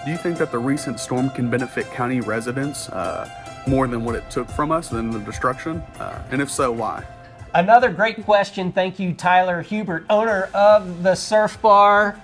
Do you think that the recent storm can benefit county residents more than what it took from us, than the destruction? And if so, why? Another great question. Thank you, Tyler Hubert, owner of the Surf Bar.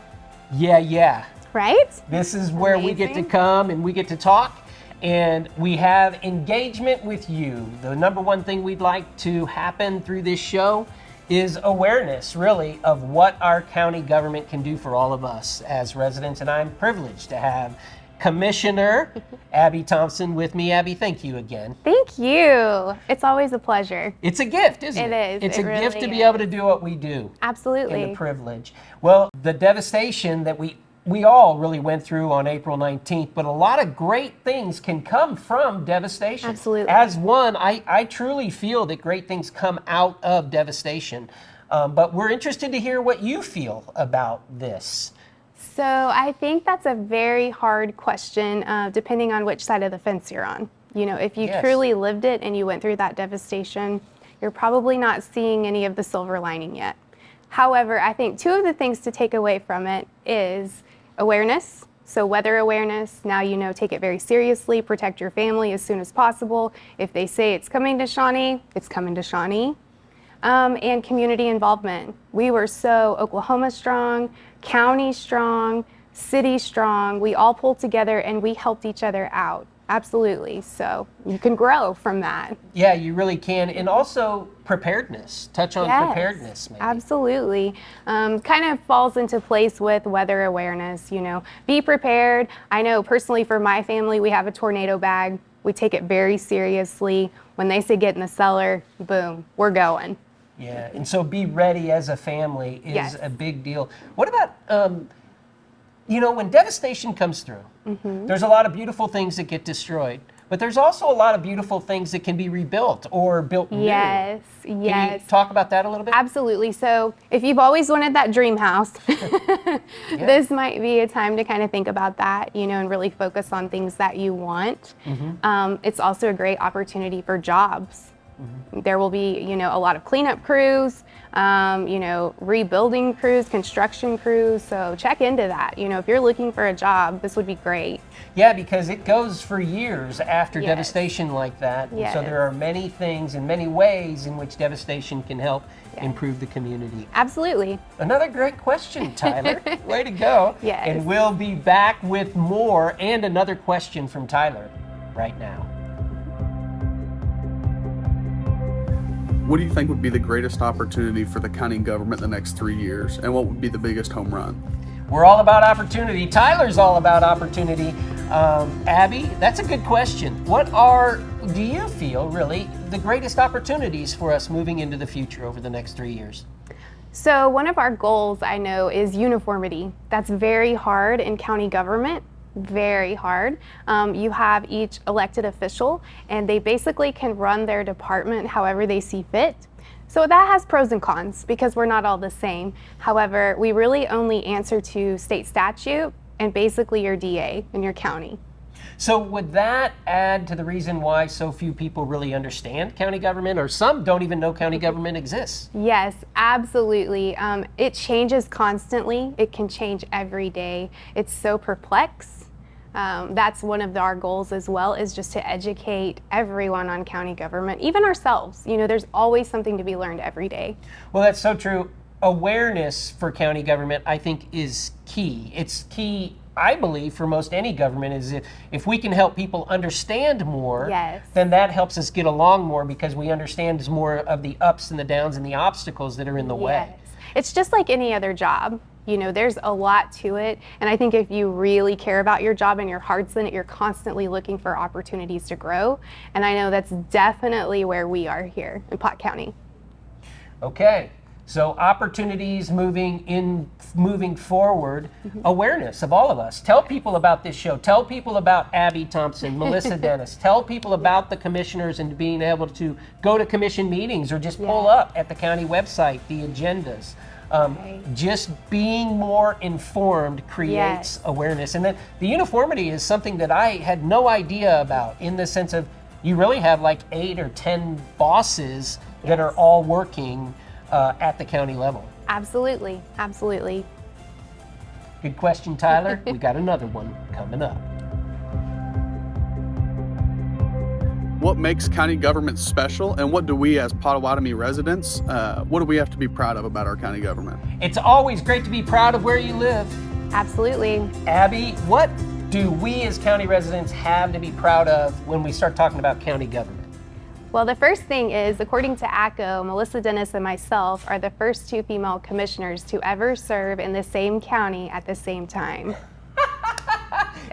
Yeah. Right? This is where we get to come and we get to talk, and we have engagement with you. The number one thing we'd like to happen through this show is awareness, really, of what our county government can do for all of us as residents. And I'm privileged to have Commissioner Abby Thompson with me. Abby, thank you again. Thank you. It's always a pleasure. It's a gift, isn't it? It is. It's It a gift really to be is. able to do what we do. Absolutely. And the privilege. Well, the devastation that we all really went through on April 19th, but a lot of great things can come from devastation. Absolutely. As one, I truly feel that great things come out of devastation. But we're interested to hear what you feel about this. So I think that's a very hard question, depending on which side of the fence you're on. You know, if you Yes. truly lived it and you went through that devastation, you're probably not seeing any of the silver lining yet. However, I think two of the things to take away from it is awareness. So weather awareness, now you know, take it very seriously, protect your family as soon as possible. If they say it's coming to Shawnee, it's coming to Shawnee. And community involvement. We were so Oklahoma strong, county strong, city strong. We all pulled together and we helped each other out. Absolutely. So you can grow from that. Yeah, you really can. And also preparedness. Touch on Yes, preparedness, maybe. Absolutely. Kind of falls into place with weather awareness, you know. Be prepared. I know personally for my family, we have a tornado bag. We take it very seriously. When they say get in the cellar, boom, we're going. Yeah, and so be ready as a family is Yes. a big deal. What about, you know, when devastation comes through, there's a lot of beautiful things that get destroyed, but there's also a lot of beautiful things that can be rebuilt or built new. Yes, Can yes. you talk about that a little bit? Absolutely. So if you've always wanted that dream house, this might be a time to kind of think about that, you know, and really focus on things that you want. It's also a great opportunity for jobs. There will be, you know, a lot of cleanup crews, you know, rebuilding crews, construction crews. So check into that. You know, if you're looking for a job, this would be great. Yeah, because it goes for years after Yes. devastation like that. And so Yes. there are many things and many ways in which devastation can help improve the community. Absolutely. Another great question, Tyler. Way to go. Yes. And we'll be back with more and another question from Tyler right now. What do you think would be the greatest opportunity for the county government the next 3 years? And what would be the biggest home run? We're all about opportunity. Tyler's all about opportunity. Abby, that's a good question. What do you feel, really, the greatest opportunities for us moving into the future over the next 3 years? So one of our goals, I know, is uniformity. That's very hard in county government. Very hard. You have each elected official and they basically can run their department however they see fit. So that has pros and cons because we're not all the same. However, we really only answer to state statute and basically your DA in your county. So would that add to the reason why so few people really understand county government, or some don't even know county government exists? Yes, absolutely. It changes constantly. It can change every day. It's so perplexed. That's one of our goals as well, is just to educate everyone on county government, even ourselves. You know, there's always something to be learned every day. Well, that's so true. Awareness for county government, I think, is key. It's key, I believe, for most any government, is if we can help people understand more, Yes. then that helps us get along more because we understand more of the ups and the downs and the obstacles that are in the way. Yes. It's just like any other job. You know, there's a lot to it. And I think if you really care about your job and your heart's in it, you're constantly looking for opportunities to grow. And I know that's definitely where we are here in Pot County. Okay. So opportunities moving forward, awareness of all of us. Tell people about this show. Tell people about Abby Thompson, Melissa Dennis. Tell people about the commissioners and being able to go to commission meetings or just pull up at the county website, the agendas. Just being more informed creates awareness. And then the uniformity is something that I had no idea about, in the sense of you really have like 8 or 10 bosses that are all working at the county level. Absolutely, absolutely. Good question, Tyler. We got another one coming up. What makes county government special, and what do we as Pottawatomie residents, what do we have to be proud of about our county government? It's always great to be proud of where you live. Absolutely. Abby, what do we as county residents have to be proud of when we start talking about county government? Well, the first thing is, according to ACO, Melissa Dennis and myself are the first 2 female commissioners to ever serve in the same county at the same time.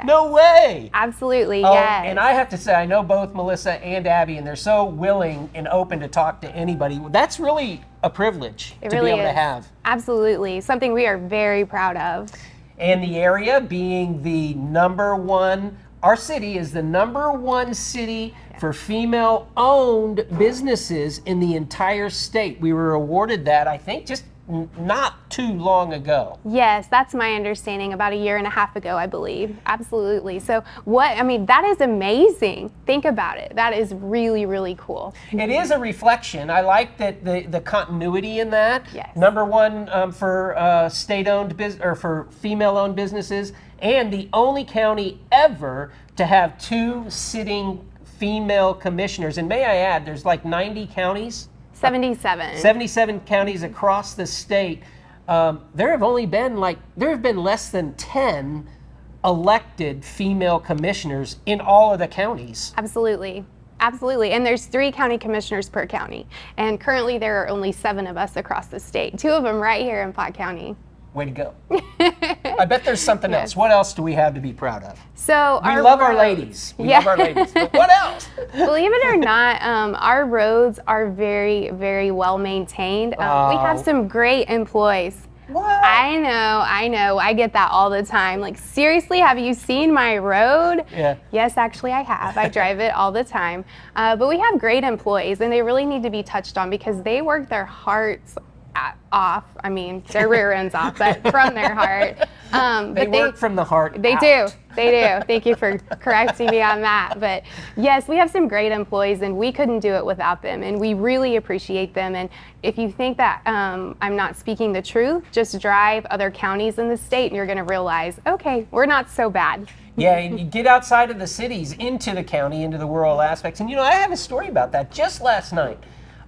No way! Absolutely, Oh, yes. and I have to say, I know both Melissa and Abby, and they're so willing and open to talk to anybody. That's really a privilege It to really be able is. to have. Absolutely, something we are very proud of. And the area being the number one, our city is the number one city for female-owned businesses in the entire state. We were awarded that, I think, just not too long ago. Yes, that's my understanding, about 1.5 years ago, I believe. Absolutely. So that is amazing. Think about it. That is really, really cool. It is a reflection. I like that the continuity in that. Yes. Number one for state-owned or for female-owned businesses, and the only county ever to have 2 sitting female commissioners. And may I add, there's like 90 counties. 77. 77 counties across the state. There have been less than 10 elected female commissioners in all of the counties. Absolutely. Absolutely. And there's 3 county commissioners per county. And currently there are only 7 of us across the state. 2 of them right here in Pot County. Way to go. I bet there's something else. What else do we have to be proud of? So We love our ladies. We love our ladies. But what else? Believe it or not, our roads are very, very well maintained. We have some great employees. What? I know. I get that all the time. Like, seriously, have you seen my road? Yeah. Yes, actually, I have. I drive it all the time. But we have great employees, and they really need to be touched on because they work their hearts off. I mean, their rear ends off, but from their heart. They work from the heart. They out. do. They do. Thank you for correcting me on that. But yes, we have some great employees, and we couldn't do it without them, and we really appreciate them. And if you think that I'm not speaking the truth, just drive other counties in the state, and you're going to realize, okay, we're not so bad. Yeah, and you get outside of the cities, into the county, into the rural aspects. And I have a story about that just last night.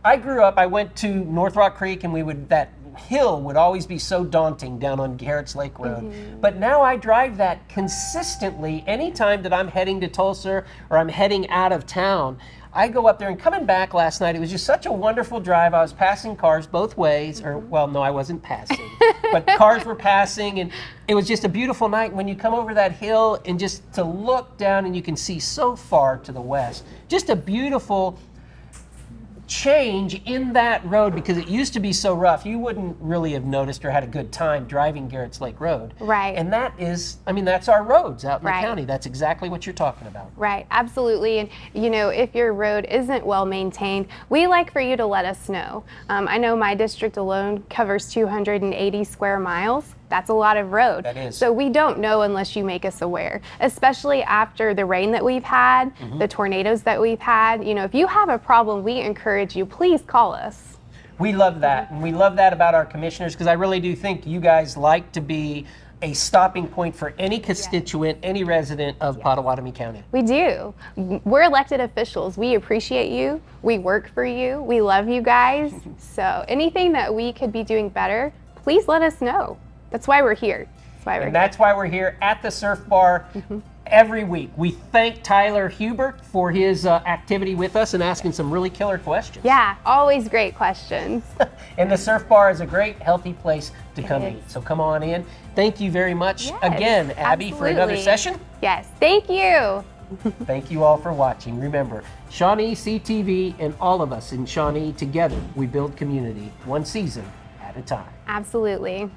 I grew up, I went to North Rock Creek, and that hill would always be so daunting down on Garrett's Lake Road. But now I drive that consistently anytime that I'm heading to Tulsa or I'm heading out of town. I go up there, and coming back last night, it was just such a wonderful drive. I was passing cars both ways, or, well, no, I wasn't passing, but cars were passing, and it was just a beautiful night when you come over that hill and just to look down and you can see so far to the west. Just a beautiful change in that road, because it used to be so rough. You wouldn't really have noticed or had a good time driving Garrett's Lake Road. Right. And that's our roads out in Right. the county. That's exactly what you're talking about. Right, absolutely. And if your road isn't well maintained, we like for you to let us know. I know my district alone covers 280 square miles. That's a lot of road. That is. So we don't know unless you make us aware, especially after the rain that we've had, the tornadoes that we've had. If you have a problem, we encourage you, please call us. We love that. And we love that about our commissioners, because I really do think you guys like to be a stopping point for any constituent, any resident of Pottawatomie County. We do. We're elected officials. We appreciate you. We work for you. We love you guys. So anything that we could be doing better, please let us know. That's why we're here. That's why we're here at the Surf Bar every week. We thank Tyler Hubert for his activity with us and asking some really killer questions. Yeah, always great questions. And the Surf Bar is a great, healthy place to come is. eat. So come on in. Thank you very much Yes, again, Abby, for another absolutely. session. Yes, thank you. Thank you all for watching. Remember, Shawnee CTV and all of us in Shawnee, together, we build community, one season at a time. Absolutely.